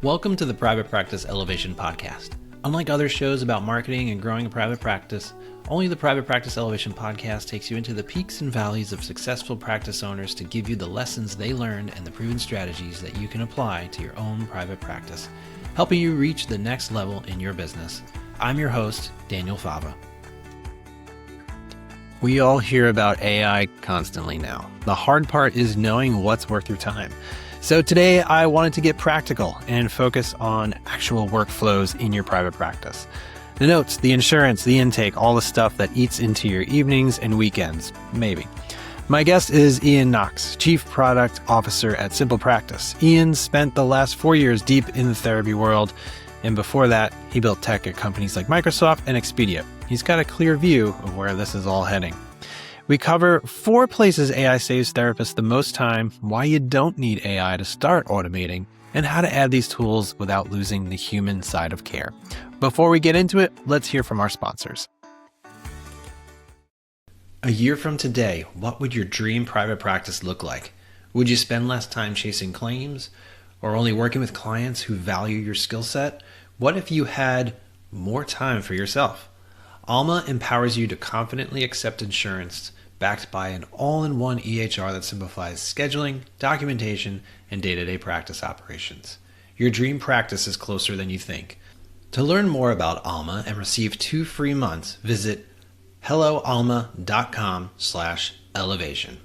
Welcome to the Private Practice Elevation Podcast. Unlike other shows about marketing and growing a private practice, only the Private Practice Elevation Podcast takes you into the peaks and valleys of successful practice owners to give you the lessons they learned and the proven strategies that you can apply to your own private practice, helping you reach the next level in your business. I'm your host, Daniel Fava. We all hear about AI constantly now. The hard part is knowing what's worth your time. So today I wanted to get practical and focus on actual workflows in your private practice. The notes, the insurance, the intake, all the stuff that eats into your evenings and weekends, maybe. My guest is Ian Knox, Chief Product Officer at SimplePractice. Ian spent the last 4 years deep in the therapy world, and before that, he built tech at companies like Microsoft and Expedia. He's got a clear view of where this is all heading. We cover 4 places AI saves therapists the most time, why you don't need AI to start automating, and how to add these tools without losing the human side of care. Before we get into it, let's hear from our sponsors. A year from today, what would your dream private practice look like? Would you spend less time chasing claims or only working with clients who value your skill set? What if you had more time for yourself? Alma empowers you to confidently accept insurance backed by an all-in-one EHR that simplifies scheduling, documentation, and day-to-day practice operations. Your dream practice is closer than you think. To learn more about Alma and receive 2 free months, visit helloalma.com/elevation.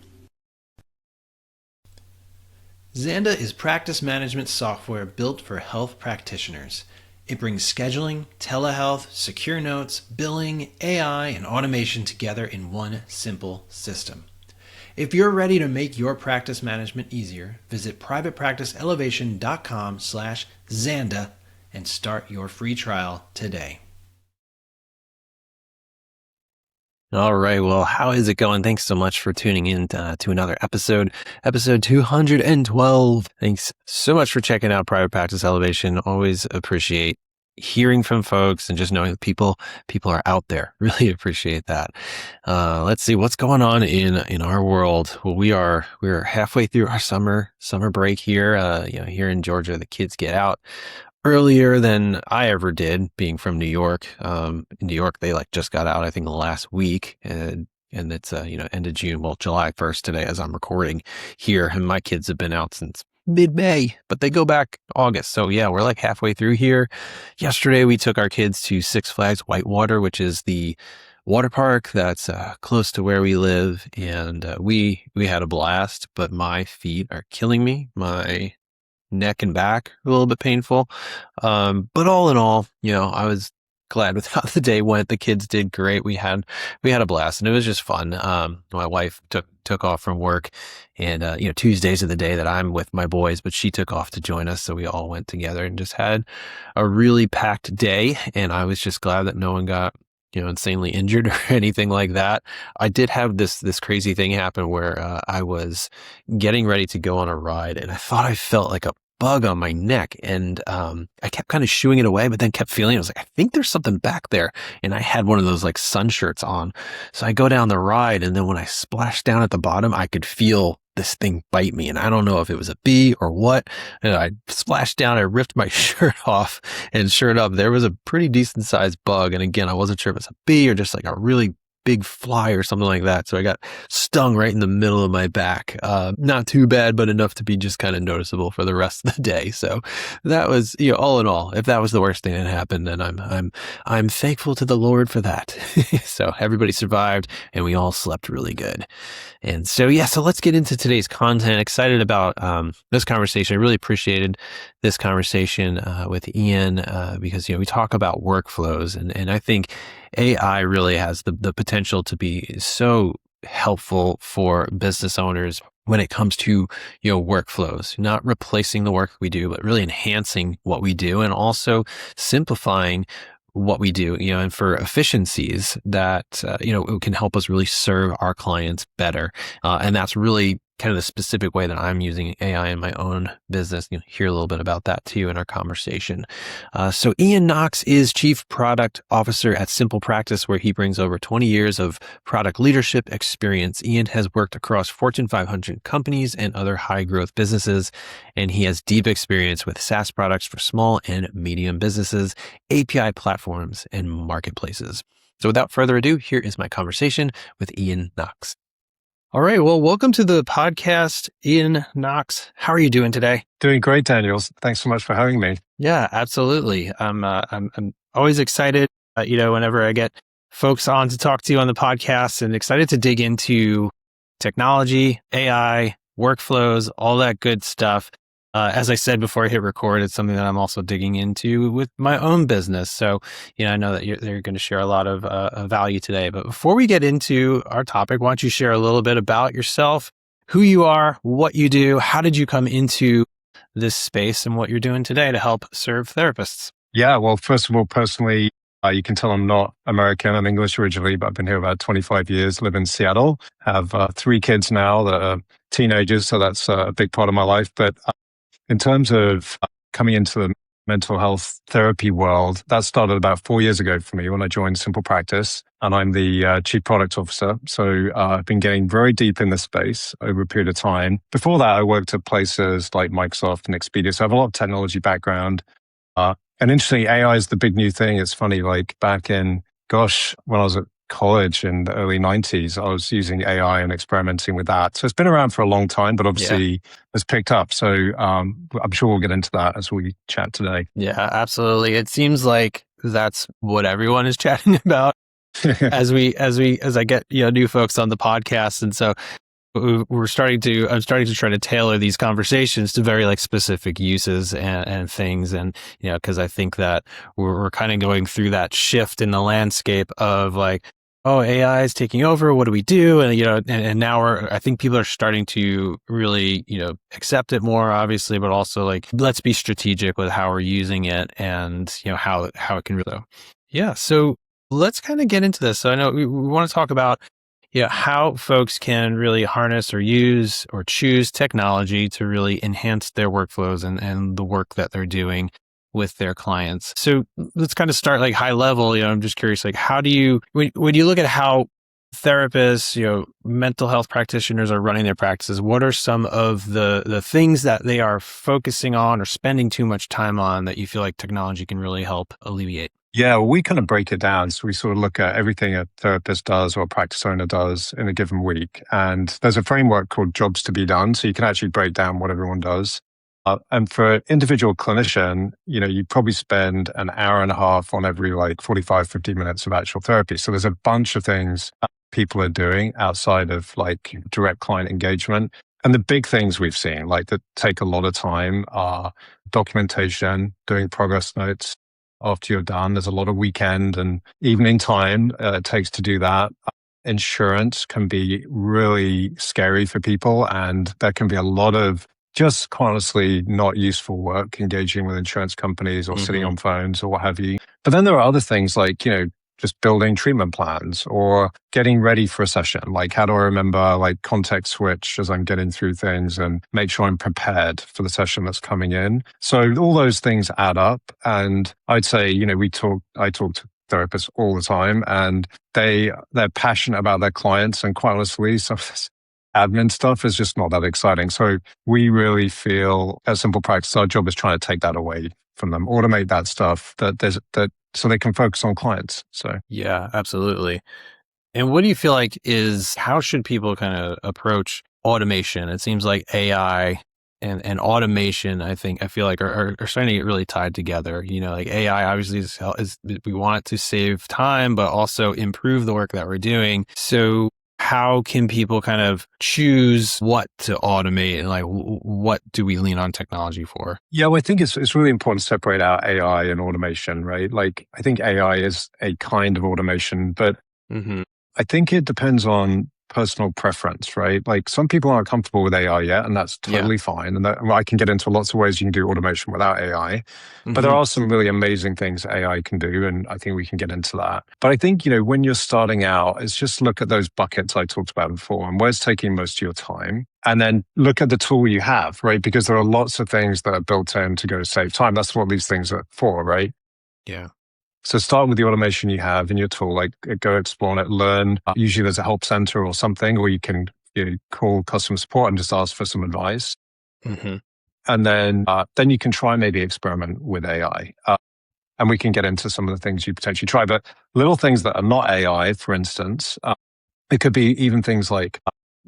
Xanda is practice management software built for health practitioners. It brings scheduling, telehealth, secure notes, billing, AI, and automation together in one simple system. If you're ready to make your practice management easier, visit privatepracticeelevation.com/Xanda and start your free trial today. All right. Well, how is it going? Thanks so much for tuning in to another episode 212. Thanks so much for checking out Private Practice Elevation. Always appreciate hearing from folks and just knowing that people are out there. Really appreciate that. Let's see what's going on in our world. Well, we're halfway through our summer break here. Here in Georgia, the kids get out earlier than I ever did, being from New York. In New York, they just got out, I think, last week, and it's end of June. Well, July 1st today, as I'm recording here, and my kids have been out since mid-May, but they go back August. So yeah, we're halfway through here. Yesterday, we took our kids to Six Flags Whitewater, which is the water park that's close to where we live, and we had a blast. But my feet are killing me. My neck and back a little bit painful. But all in all, I was glad with how the day went. The kids did great. We had a blast, and it was just fun. My wife took off from work, and Tuesdays are the day that I'm with my boys, but she took off to join us. So we all went together and just had a really packed day. And I was just glad that no one got insanely injured or anything like that. I did have this crazy thing happen where I was getting ready to go on a ride, and I thought I felt like a bug on my neck, and I kept kind of shooing it away, but then kept feeling it. I was like, I think there's something back there, and I had one of those sun shirts on. So I go down the ride, and then when I splashed down at the bottom, I could feel this thing bite me, and I don't know if it was a bee or what. And I splashed down, I ripped my shirt off, and sure enough, there was a pretty decent sized bug. And again, I wasn't sure if it's a bee or just a really big fly or something like that. So I got stung right in the middle of my back. Not too bad, but enough to be just kind of noticeable for the rest of the day. So that was, all in all, if that was the worst thing that happened, then I'm thankful to the Lord for that. So everybody survived, and we all slept really good. And so, so let's get into today's content. Excited about this conversation. I really appreciated this conversation with Ian because, we talk about workflows, and I think AI really has the potential to be so helpful for business owners when it comes to, workflows, not replacing the work we do, but really enhancing what we do, and also simplifying what we do, and for efficiencies that, it can help us really serve our clients better. And that's really kind of the specific way that I'm using AI in my own business. You'll hear a little bit about that too in our conversation. So Ian Knox is Chief Product Officer at SimplePractice, where he brings over 20 years of product leadership experience. Ian has worked across Fortune 500 companies and other high growth businesses, and he has deep experience with SaaS products for small and medium businesses, API platforms, and marketplaces. So without further ado, here is my conversation with Ian Knox. All right. Well, welcome to the podcast, Ian Knox. How are you doing today? Doing great, Daniel. Thanks so much for having me. Yeah, absolutely. I'm always excited, whenever I get folks on to talk to you on the podcast, and excited to dig into technology, AI, workflows, all that good stuff. As I said before I hit record, it's something that I'm also digging into with my own business. So, I know that they're going to share a lot of value today. But before we get into our topic, why don't you share a little bit about yourself, who you are, what you do, how did you come into this space, and what you're doing today to help serve therapists? Yeah, well, first of all, personally, you can tell I'm not American. I'm English originally, but I've been here about 25 years, live in Seattle, have 3 kids now that are teenagers. So that's a big part of my life. But in terms of coming into the mental health therapy world, that started about 4 years ago for me when I joined SimplePractice, and I'm the Chief Product Officer. So I've been getting very deep in this space over a period of time. Before that, I worked at places like Microsoft and Expedia. So I have a lot of technology background. And interestingly, AI is the big new thing. It's funny, like back in, when I was at college in the early 90s, I was using AI and experimenting with that. So it's been around for a long time, but obviously has picked up. So I'm sure we'll get into that as we chat today. Yeah, absolutely. It seems like that's what everyone is chatting about as I get new folks on the podcast. And so I'm starting to try to tailor these conversations to very specific uses and things. And, because I think that we're kind of going through that shift in the landscape of AI is taking over. What do we do? And, and now I think people are starting to really, accept it more, obviously, but also let's be strategic with how we're using it and, how it can really. Yeah. So let's kind of get into this. So I know we want to talk about how folks can really harness or use or choose technology to really enhance their workflows and the work that they're doing with their clients. So let's kind of start high level. I'm just curious, how do you, when you look at how therapists, mental health practitioners are running their practices, what are some of the things that they are focusing on or spending too much time on that you feel like technology can really help alleviate? Yeah, well, we kind of break it down. So we sort of look at everything a therapist does or a practice owner does in a given week. And there's a framework called jobs to be done. So you can actually break down what everyone does. And for an individual clinician, you probably spend an hour and a half on every 45, 50 minutes of actual therapy. So there's a bunch of things people are doing outside of direct client engagement. And the big things we've seen, that take a lot of time, are documentation, doing progress notes. After you're done, there's a lot of weekend and evening time it takes to do that. Insurance can be really scary for people, and there can be a lot of just honestly not useful work engaging with insurance companies or sitting on phones or what have you. But then there are other things just building treatment plans or getting ready for a session. How do I remember context switch as I'm getting through things and make sure I'm prepared for the session that's coming in. So all those things add up. And I'd say, I talk to therapists all the time, and they're passionate about their clients. And quite honestly, some of this admin stuff is just not that exciting. So we really feel at SimplePractice, our job is trying to take that away from them, automate that stuff so they can focus on clients. So yeah, absolutely. And what do you feel how should people kind of approach automation? It seems like AI and automation, I feel like are starting to get really tied together. AI obviously is we want it to save time, but also improve the work that we're doing. So how can people kind of choose what to automate, and what do we lean on technology for? Yeah, well, I think it's really important to separate out AI and automation, right? I think AI is a kind of automation, but I think it depends on personal preference, right? Like some people aren't comfortable with AI yet, and that's Yeah. totally fine. And well, I can get into lots of ways you can do automation without AI. But there Hmm. are some really amazing things AI can do, and I think we can get into that. But I think, when you're starting out, it's just look at those buckets I talked about before and where's taking most of your time. And then look at the tool you have, right? Because there are lots of things that are built in to go save time. That's what these things are for, right? Yeah. So start with the automation you have in your tool, like go explore it, learn. Usually there's a help center or something, or you can call customer support and just ask for some advice. Hmm. And then you can try maybe experiment with AI. And we can get into some of the things you potentially try. But little things that are not AI, for instance, it could be even things like,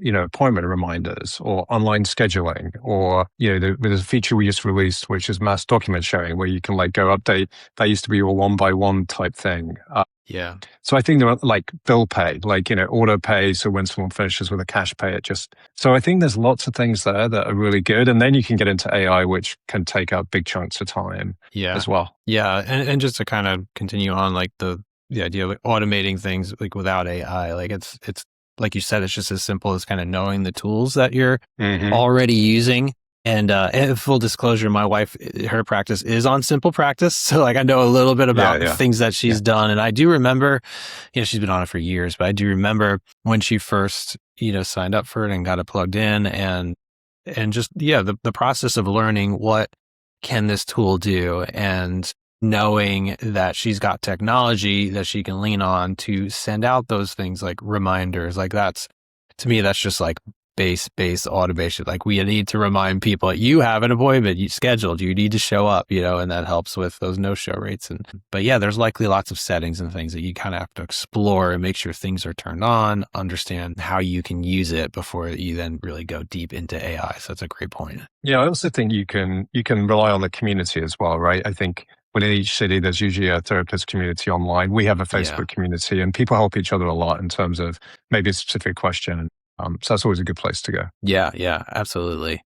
appointment reminders or online scheduling, or, there's a feature we just released, which is mass document sharing, where you can like go update. That used to be a one by one type thing. Yeah. So I think there are like bill pay, like, auto pay. So when someone finishes with a cash pay, so I think there's lots of things there that are really good. And then you can get into AI, which can take up big chunks of time Yeah. as well. Yeah. And just to kind of continue on, like the idea of like automating things like without AI, like it's like you said, it's just as simple as kind of knowing the tools that you're Hmm. already using. And full disclosure, my wife, her practice is on SimplePractice. So like I know a little bit Yeah, about yeah, things that yeah. she's done. And I do remember, she's been on it for years, but I do remember when she first, signed up for it and got it plugged in and just, the process of learning what can this tool do and knowing that she's got technology that she can lean on to send out those things like reminders, like to me, that's just like base automation. Like we need to remind people you have an appointment you scheduled, you need to show up, and that helps with those no-show rates. But yeah, there's likely lots of settings and things that you kind of have to explore and make sure things are turned on, understand how you can use it before you then really go deep into AI. So that's a great point. Yeah, I also think you can rely on the community as well, right? I think within each city, there's usually a therapist community online. We have a Yeah. Facebook community, and people help each other a lot in terms of maybe a specific question. So that's always a good place to go. Yeah, yeah, absolutely.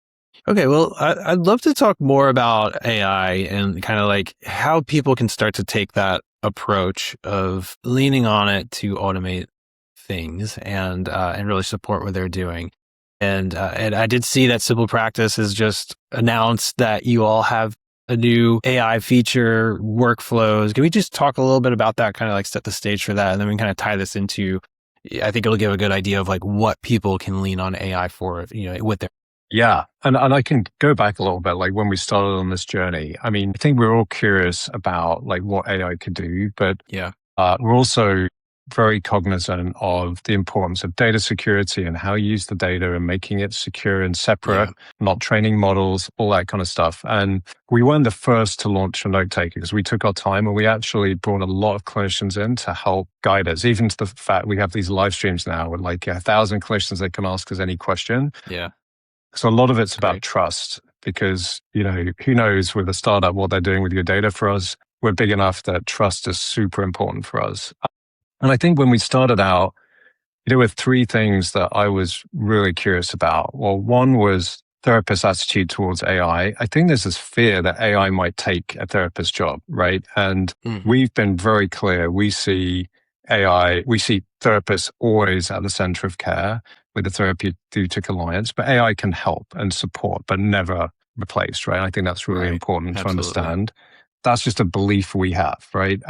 Okay, well, I'd love to talk more about AI and kind of like how people can start to take that approach of leaning on it to automate things and really support what they're doing. And I did see that SimplePractice has just announced that you all have a new AI feature, workflows. Can we just talk a little bit about that, kind of like set the stage for that, and then we can kind of tie this into, I think it'll give a good idea of like what people can lean on AI for, with their. Yeah. And I can go back a little bit, like when we started on this journey. I mean, I think we're all curious about like what AI could do, but Yeah. we're also very cognizant of the importance of data security and how you use the data and making it secure and separate, Yeah. not training models, all that kind of stuff. And we weren't the first to launch a note taker because we took our time and we actually brought a lot of clinicians in to help guide us, even to the fact we have these live streams now with like 1,000 clinicians that can ask us any question. Yeah. So a lot of it's about Great. trust because, who knows with a startup what they're doing with your data. For us, we're big enough that trust is super important for us. And I think when we started out, there were three things that I was really curious about. Well, one was therapist attitude towards AI. I think there's this fear that AI might take a therapist's job, right? And Hmm. we've been very clear. We see therapists always at the center of care with the Therapeutic Alliance, but AI can help and support, but never replace, right? I think that's really Right. important to Absolutely. understand. That's just a belief we have, right?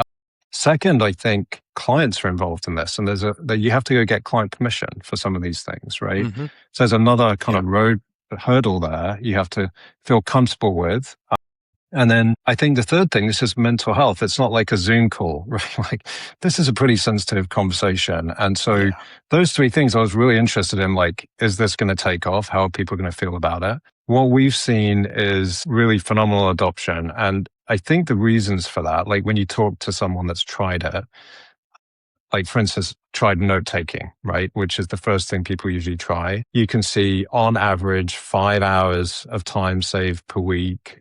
Second, I think clients are involved in this, and that you have to go get client permission for some of these things, right? Hmm. So there's another kind Yeah. of hurdle there you have to feel comfortable with. And then I think the third thing, this is mental health. It's not like a Zoom call, right? Like this is a pretty sensitive conversation. And so Yeah. those three things I was really interested in, like, is this going to take off? How are people going to feel about it? What we've seen is really phenomenal adoption. And I think the reasons for that, like when you talk to someone that's tried it, like for instance, tried note taking, right? Which is the first thing people usually try. You can see on average 5 hours of time saved per week.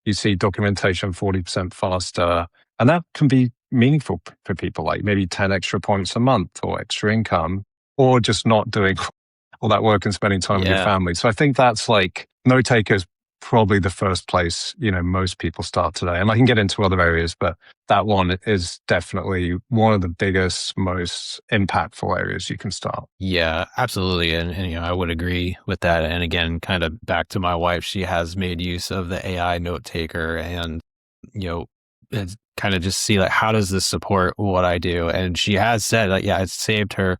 You see documentation 40% faster. And that can be meaningful for people, like maybe 10 extra points a month or extra income, or just not doing all that work and spending time with your Yeah. family. So I think that's like note takers probably the first place, most people start today. And I can get into other areas, but that one is definitely one of the biggest, most impactful areas you can start. Yeah, absolutely. And I would agree with that. And again, kind of back to my wife, she has made use of the AI note taker and, it's kind of just see like, how does this support what I do? And she has said like, yeah, it's saved her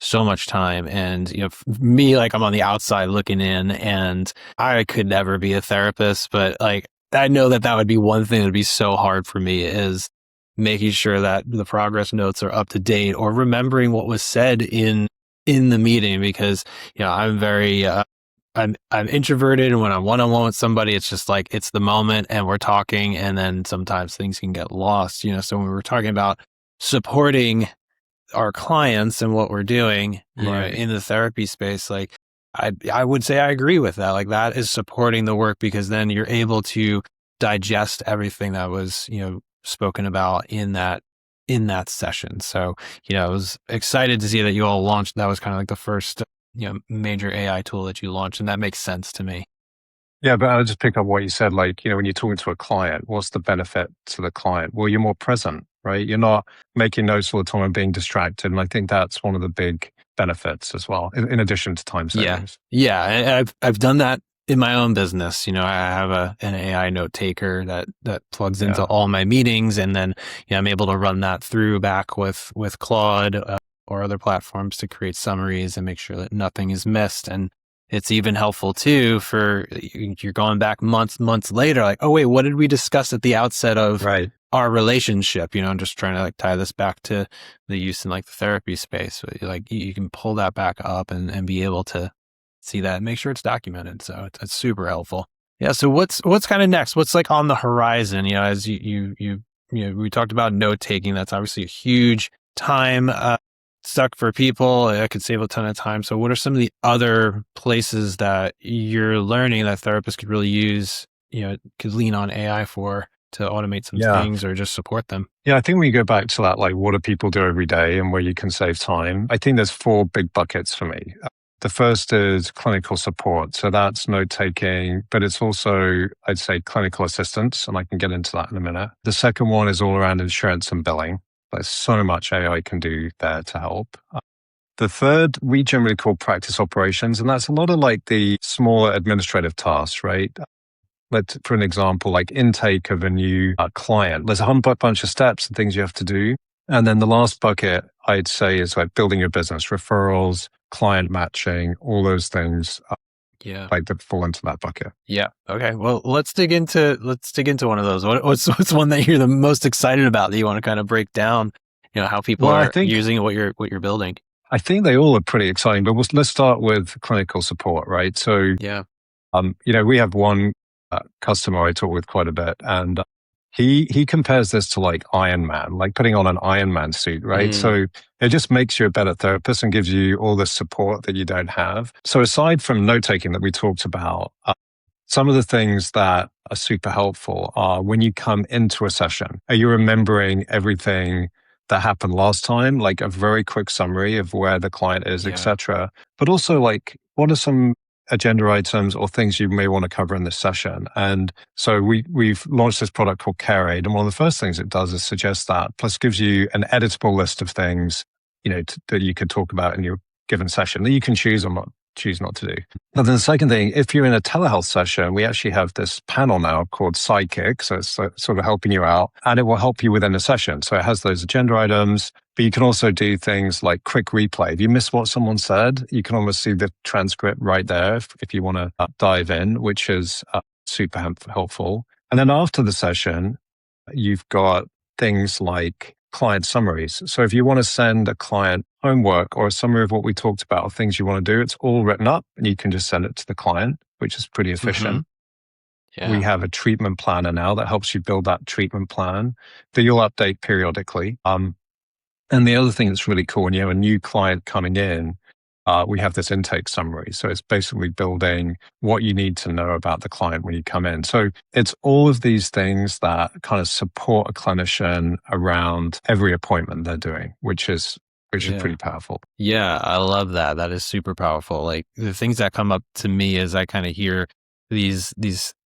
so much time. And, me, like I'm on the outside looking in and I could never be a therapist, but like, I know that would be one thing that would be so hard for me is making sure that the progress notes are up to date or remembering what was said in the meeting because I'm very I'm introverted and when I'm one-on-one with somebody it's just like it's the moment and we're talking and then sometimes things can get lost, so when we were talking about supporting our clients and what we're doing Right. in the therapy space, like I would say I agree with that. Like that is supporting the work because then you're able to digest everything that was spoken about in that session. So I was excited to see that you all launched. That was kind of like the first major AI tool that you launched, and that makes sense to me. Yeah, but I'll just pick up what you said. Like, when you're talking to a client, what's the benefit to the client? Well, you're more present, right? You're not making notes all the time and being distracted. And I think that's one of the big benefits as well, in addition to time Yeah. savings. Yeah. And I've done that in my own business. I have an AI note taker that plugs into Yeah. all my meetings. And then, I'm able to run that through back with Claude or other platforms to create summaries and make sure that nothing is missed. And it's even helpful too for you're going back months later, like, oh wait, what did we discuss at the outset of Right. our relationship? I'm just trying to like tie this back to the use in like the therapy space. Like you can pull that back up and be able to see that and make sure it's documented. So it's super helpful. Yeah. So what's kind of next? What's like on the horizon? As we talked about note taking. That's obviously a huge time suck for people. It could save a ton of time. So what are some of the other places that you're learning that therapists could really use, could lean on AI for to automate some Yeah. things or just support them? Yeah, I think when you go back to that, like what do people do every day and where you can save time, I think there's four big buckets for me. The first is clinical support. So that's note taking, but it's also, I'd say, clinical assistance. And I can get into that in a minute. The second one is all around insurance and billing. There's so much AI can do there to help. The third, we generally call practice operations. And that's a lot of like the smaller administrative tasks, right? For an example, like intake of a new client, there's a whole bunch of steps and things you have to do. And then the last bucket, I'd say, is like building your business, referrals, client matching, all those things like that fall into that bucket. Yeah. Okay. Well, let's dig into one of those. What's one that you're the most excited about that you want to kind of break down, how people Well, are using what you're building? I think they all are pretty exciting, but let's start with clinical support, right? So, Yeah. we have one customer I talk with quite a bit, and he compares this to like Iron Man, like putting on an Iron Man suit, right? So it just makes you a better therapist and gives you all the support that you don't have. So aside from note taking that we talked about, some of the things that are super helpful are when you come into a session, are you remembering everything that happened last time, like a very quick summary of where the client is, etc. But also like, what are some agenda items or things you may want to cover in this session? And so we've launched this product called Care Aid. And one of the first things it does is suggest that, plus gives you an editable list of things, that you could talk about in your given session that you can choose not to do. And then the second thing, if you're in a telehealth session, we actually have this panel now called Sidekick. So it's sort of helping you out and it will help you within a session. So it has those agenda items, but you can also do things like quick replay. If you miss what someone said, you can almost see the transcript right there if you want to dive in, which is super helpful. And then after the session, you've got things like client summaries. So if you want to send a client homework or a summary of what we talked about or things you want to do, it's all written up and you can just send it to the client, which is pretty efficient. Yeah. We have a treatment planner now that helps you build that treatment plan that you'll update periodically. And the other thing that's really cool, when you have a new client coming in, we have this intake summary. So it's basically building what you need to know about the client when you come in. So it's all of these things that kind of support a clinician around every appointment they're doing, which is pretty powerful. Yeah, I love that. That is super powerful. Like the things that come up to me as I kind of hear these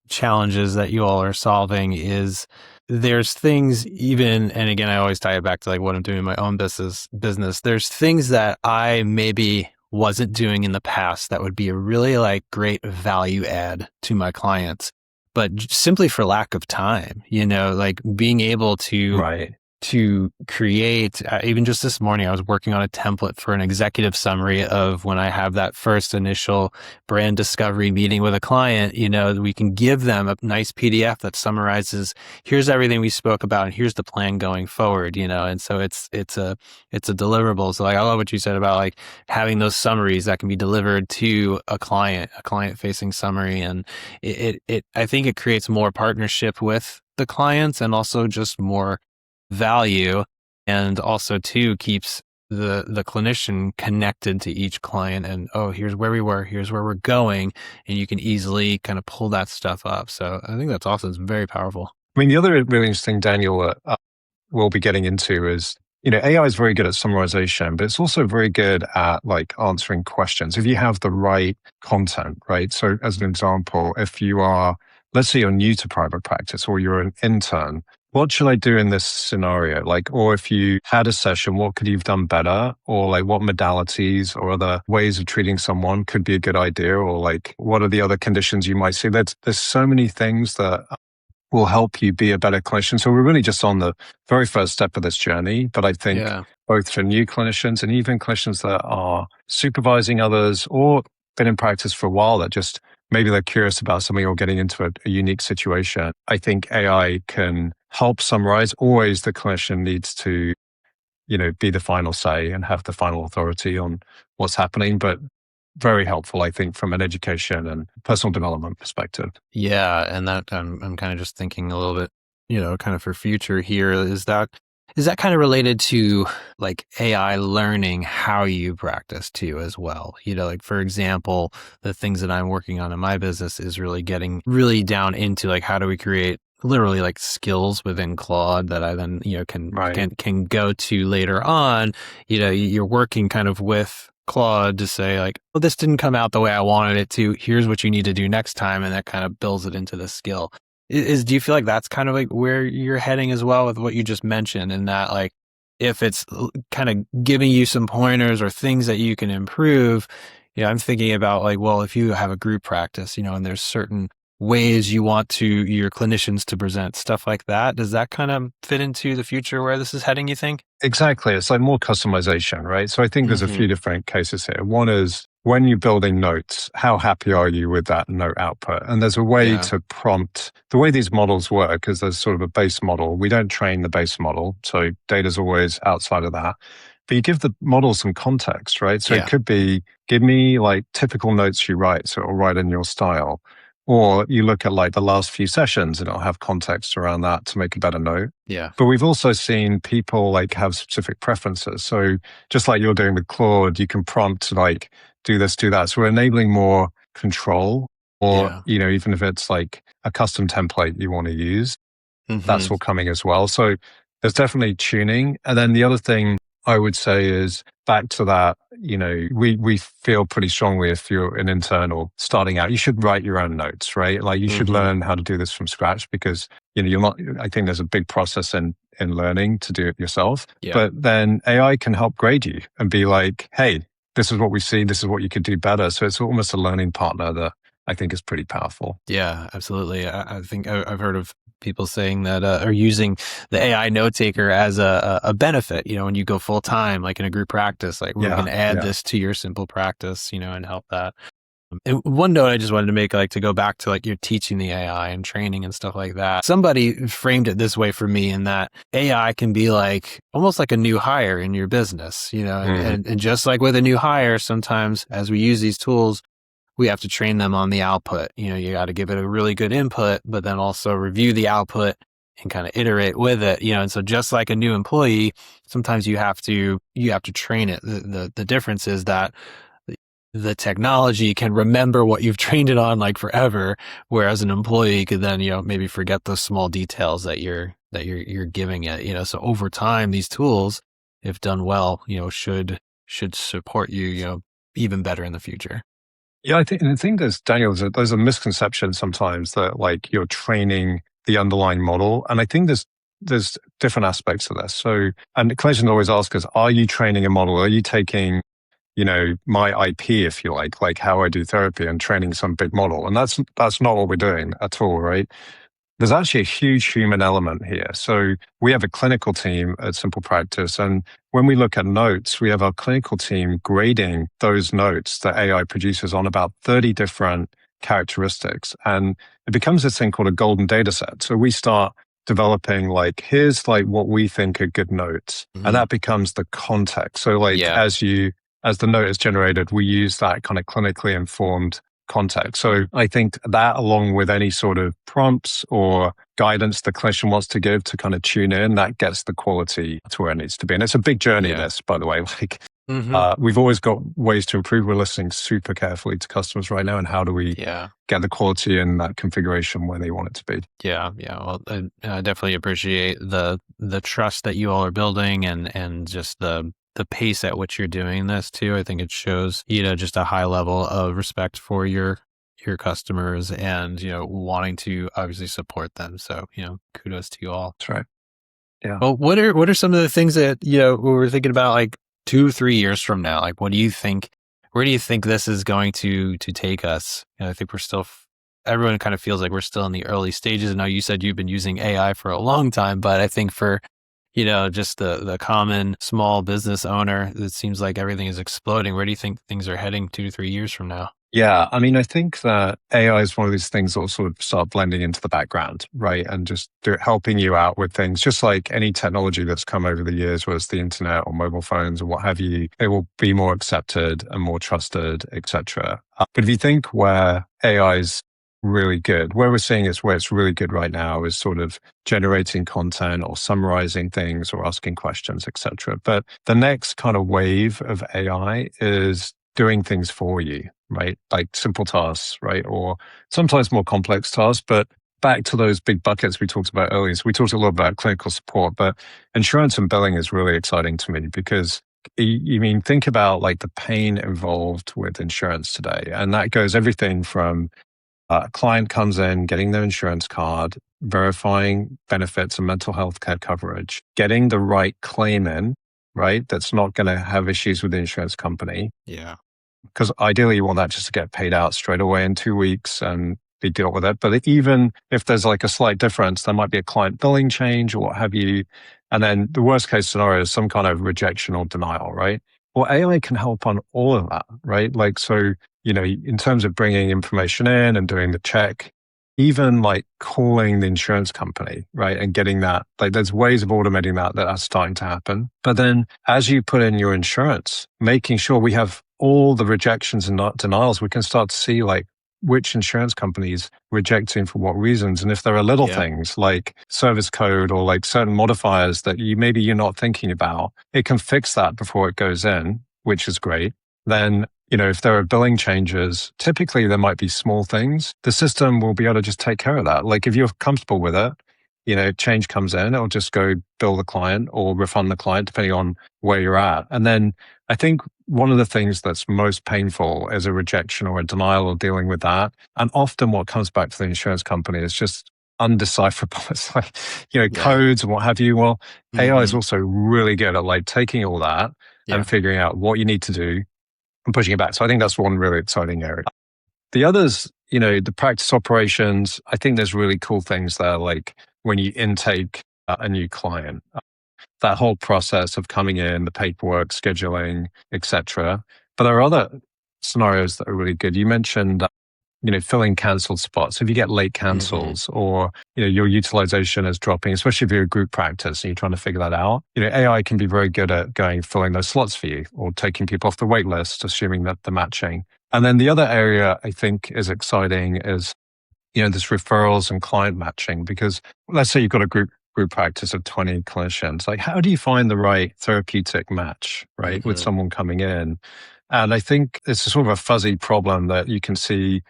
challenges that you all are solving is there's things even, and again, I always tie it back to like what I'm doing in my own business. There's things that I maybe wasn't doing in the past that would be a really like great value add to my clients, but simply for lack of time, like being able Right. to create, even just this morning, I was working on a template for an executive summary of when I have that first initial brand discovery meeting with a client, we can give them a nice PDF that summarizes, here's everything we spoke about and here's the plan going forward, and so it's a deliverable. So like, I love what you said about like having those summaries that can be delivered to a client facing summary. And I think it creates more partnership with the clients and also just more value, and also too keeps the clinician connected to each client and, oh, here's where we were, here's where we're going, and you can easily kind of pull that stuff up. So I think that's awesome. It's very powerful. I mean, the other really interesting, Daniel, we'll be getting into is, AI is very good at summarization, but it's also very good at like answering questions. If you have the right content, right? So as an example, if you are, let's say you're new to private practice or you're an intern, what should I do in this scenario? Like, or if you had a session, what could you have done better? Or like what modalities or other ways of treating someone could be a good idea? Or like, what are the other conditions you might see? There's so many things that will help you be a better clinician. So we're really just on the very first step of this journey. But I think both for new clinicians and even clinicians that are supervising others or been in practice for a while that just maybe they're curious about something or getting into a unique situation, I think AI can help summarize. Always the clinician needs to, be the final say and have the final authority on what's happening. But very helpful, I think, from an education and personal development perspective. Yeah, and that I'm kind of just thinking a little bit, kind of for future here. Is that kind of related to like AI learning how you practice too as well? Like for example, the things that I'm working on in my business is really getting really down into like how do we create literally like skills within Claude that I then, can go to later on. You're working kind of with Claude to say like, well, this didn't come out the way I wanted it to. Here's what you need to do next time. And that kind of builds it into the skill. Do you feel like that's kind of like where you're heading as well with what you just mentioned, and that like, if it's kind of giving you some pointers or things that you can improve, I'm thinking about like, well, if you have a group practice, and there's certain ways you want your clinicians to present, stuff like that. Does that kind of fit into the future where this is heading, you think? Exactly. It's like more customization, right? So I think there's a few different cases here. One is when you're building notes, how happy are you with that note output? And there's a way to prompt the way these models work is there's sort of a base model. We don't train the base model. So data's always outside of that. But you give the model some context, right? So it could be, give me like typical notes you write. So it'll write in your style. Or you look at like the last few sessions and it'll have context around that to make a better note. Yeah. But we've also seen people like have specific preferences. So just like you're doing with Claude, you can prompt like, do this, do that. So we're enabling more control or, even if it's like a custom template you want to use, that's all coming as well. So there's definitely tuning. And then the other thing I would say is back to that, we feel pretty strongly if you're an intern or starting out, you should write your own notes, right? Like you should learn how to do this from scratch because, you're not, I think there's a big process in learning to do it yourself. Yeah. But then AI can help grade you and be like, hey, this is what we see. This is what you could do better. So it's almost a learning partner that I think is pretty powerful. Yeah, absolutely. I think I've heard of people saying that are using the AI note taker as a benefit, when you go full time, like in a group practice, like we're going to add this to your SimplePractice, and help that. And one note I just wanted to make, like to go back to like you're teaching the AI and training and stuff like that. Somebody framed it this way for me in that AI can be like almost like a new hire in your business, and just like with a new hire, sometimes as we use these tools, we have to train them on the output. You got to give it a really good input, but then also review the output and kind of iterate with it. And so just like a new employee, sometimes you have to train it. The difference is that the technology can remember what you've trained it on like forever, whereas an employee could then, maybe forget those small details that you're giving it. So over time, these tools, if done well, should support you, even better in the future. Yeah, I think there's, Daniel, there's a misconception sometimes that like you're training the underlying model. And I think there's different aspects of this. So, and clinicians always ask us, are you training a model? Are you taking, my IP, if you like how I do therapy and training some big model? And that's not what we're doing at all, right? There's actually a huge human element here. So we have a clinical team at SimplePractice, and when we look at notes, we have our clinical team grading those notes that AI produces on about 30 different characteristics. And it becomes this thing called a golden data set. So we start developing like, here's like what we think are good notes. And that becomes the context. So like as the note is generated, we use that kind of clinically informed context. So I think that, along with any sort of prompts or guidance the clinician wants to give to kind of tune in, that gets the quality to where it needs to be. And it's a big journey, this, by the way. Like, we've always got ways to improve. We're listening super carefully to customers right now, and how do we get the quality in that configuration where they want it to be. Yeah. Well, I definitely appreciate the trust that you all are building, and just the pace at which you're doing this too. I think it shows, just a high level of respect for your customers, and, wanting to obviously support them. So, kudos to you all. That's right. Yeah. Well, what are some of the things that, we're thinking about like 2-3 years from now? Like, where do you think this is going to take us? I think we're still, everyone kind of feels like we're still in the early stages. I know you said you've been using AI for a long time, but I think for, just the common small business owner, it seems like everything is exploding. Where do you think things are heading 2-3 years from now? Yeah, I mean, I think that AI is one of these things that will sort of start blending into the background, right? And just helping you out with things, just like any technology that's come over the years, whether it's the internet or mobile phones or what have you, it will be more accepted and more trusted, etc. But if you think where AI is really good, where we're seeing is where it's really good right now is sort of generating content or summarizing things or asking questions, etc. But the next kind of wave of AI is doing things for you, right? Like simple tasks, right? Or sometimes more complex tasks. But back to those big buckets we talked about earlier. So we talked a lot about clinical support, but insurance and billing is really exciting to me, because think about like the pain involved with insurance today. And that goes everything from a client comes in, getting their insurance card, verifying benefits and mental health care coverage, getting the right claim in, right? That's not going to have issues with the insurance company. Yeah. Because ideally you want that just to get paid out straight away in 2 weeks and be dealt with it. But even if there's like a slight difference, there might be a client billing change or what have you. And then the worst case scenario is some kind of rejection or denial, right? Well, AI can help on all of that, right? Like, so, in terms of bringing information in and doing the check, even like calling the insurance company, right? And getting that, like there's ways of automating that are starting to happen. But then as you put in your insurance, making sure we have all the rejections and not denials, we can start to see like which insurance companies rejecting for what reasons. And if there are little things like service code or like certain modifiers that maybe you're not thinking about, it can fix that before it goes in, which is great. Then, if there are billing changes, typically there might be small things. The system will be able to just take care of that. Like if you're comfortable with it, change comes in, it'll just go bill the client or refund the client, depending on where you're at. And then I think one of the things that's most painful is a rejection or a denial, or dealing with that. And often what comes back to the insurance company is just undecipherable. It's like, codes and what have you. Well, AI is also really good at like taking all that and figuring out what you need to do and pushing it back. So I think that's one really exciting area. The others, the practice operations, I think there's really cool things there, like when you intake a new client, that whole process of coming in, the paperwork, scheduling, etc. But there are other scenarios that are really good. You mentioned, filling cancelled spots. If you get late cancels or, your utilization is dropping, especially if you're a group practice and you're trying to figure that out, AI can be very good at filling those slots for you or taking people off the wait list, assuming that the matching. And then the other area I think is exciting is, this referrals and client matching, because let's say you've got a group practice of 20 clinicians. Like, how do you find the right therapeutic match, right, with someone coming in? And I think it's a sort of a fuzzy problem that you can see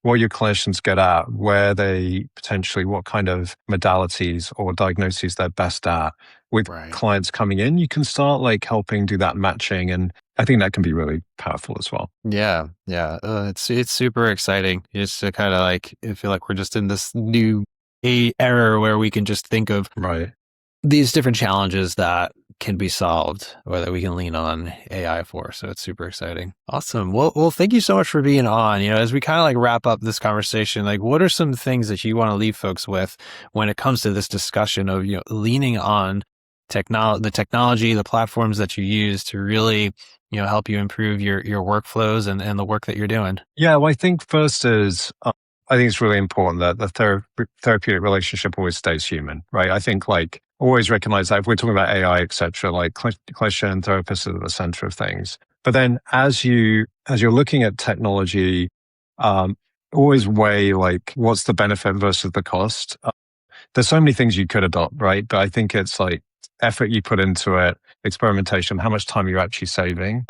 what your clinicians get at, where they potentially, what kind of modalities or diagnoses they're best at. with Right. clients coming in, you can start like helping do that matching. And I think that can be really powerful as well. Yeah. Yeah. It's super exciting. Just to kind of like, I feel like we're just in this new era where we can just think of Right. these different challenges that can be solved or that we can lean on AI for. So it's super exciting. Awesome. Well, thank you so much for being on. As we kind of like wrap up this conversation, like what are some things that you want to leave folks with when it comes to this discussion of, leaning on the technology, the platforms that you use to really, help you improve your workflows and the work that you're doing? Yeah, well, I think first is I think it's really important that the therapeutic relationship always stays human, right? I think like always recognize that if we're talking about AI, et cetera, like clinician therapists are at the center of things. But then as you're looking at technology, um, always weigh like what's the benefit versus the cost. There's so many things you could adopt, right? But I think it's like effort you put into it, experimentation, how much time you're actually saving.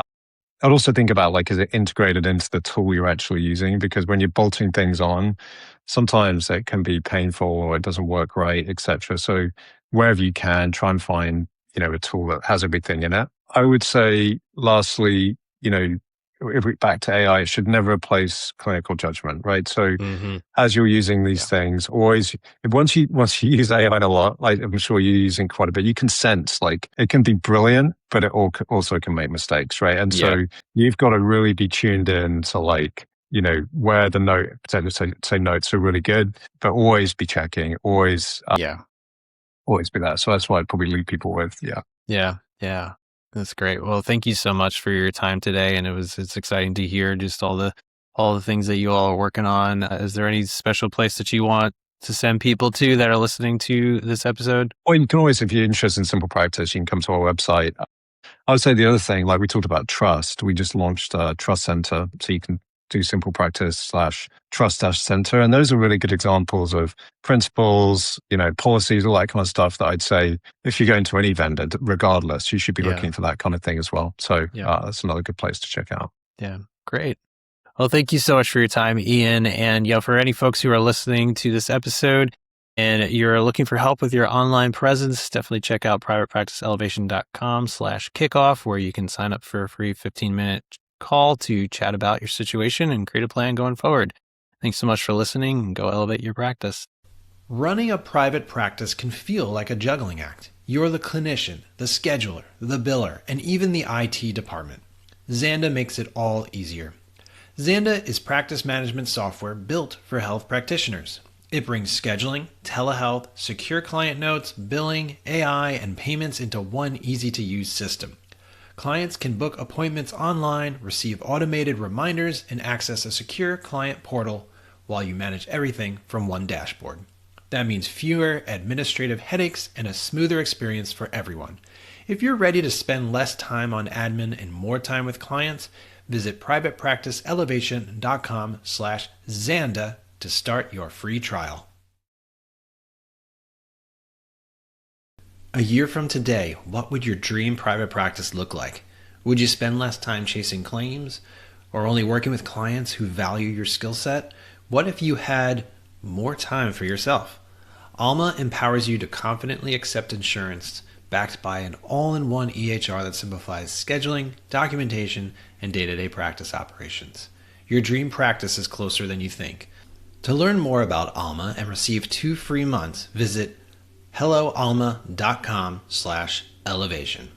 I'd also think about like, is it integrated into the tool you're actually using? Because when you're bolting things on, sometimes it can be painful or it doesn't work right, etc. So wherever you can, try and find, a tool that has everything in it. I would say, lastly, if we back to AI, it should never replace clinical judgment, right? So Mm-hmm. as you're using these Yeah. things, always once you use AI a lot, like I'm sure you're using quite a bit, you can sense like it can be brilliant, but it also can make mistakes, right? And Yeah. so you've got to really be tuned in to like where the note potentially say notes are really good, but always be checking, Yeah. always be that. So that's what I'd probably leave people with. Yeah. Yeah. Yeah. That's great. Well, thank you so much for your time today. And it's exciting to hear just all the things that you all are working on. Is there any special place that you want to send people to that are listening to this episode? Or you can always, if you're interested in Simple Practice, you can come to our website. I would say the other thing, like we talked about trust, we just launched a trust center. So you can do Simple Practice / trust center. And those are really good examples of principles, policies, all that kind of stuff that I'd say if you're going to any vendor, regardless, you should be Yeah. looking for that kind of thing as well. So Yeah. that's another good place to check out. Yeah. Great. Well, thank you so much for your time, Ian. And for any folks who are listening to this episode and you're looking for help with your online presence, definitely check out privatepracticeelevation.com/kickoff, where you can sign up for a free 15-minute call to chat about your situation and create a plan going forward. Thanks so much for listening, and go elevate your practice. Running a private practice can feel like a juggling act. You're the clinician, the scheduler, the biller, and even the IT department. Xanda makes it all easier. Xanda is practice management software built for health practitioners. It brings scheduling, telehealth, secure client notes, billing, AI, and payments into one easy-to-use system. Clients can book appointments online, receive automated reminders, and access a secure client portal while you manage everything from one dashboard. That means fewer administrative headaches and a smoother experience for everyone. If you're ready to spend less time on admin and more time with clients, visit privatepracticeelevation.com/Xanda to start your free trial. A year from today, what would your dream private practice look like? Would you spend less time chasing claims or only working with clients who value your skill set? What if you had more time for yourself? Alma empowers you to confidently accept insurance backed by an all-in-one EHR that simplifies scheduling, documentation, and day-to-day practice operations. Your dream practice is closer than you think. To learn more about Alma and receive 2 free months, visit helloalma.com/elevation.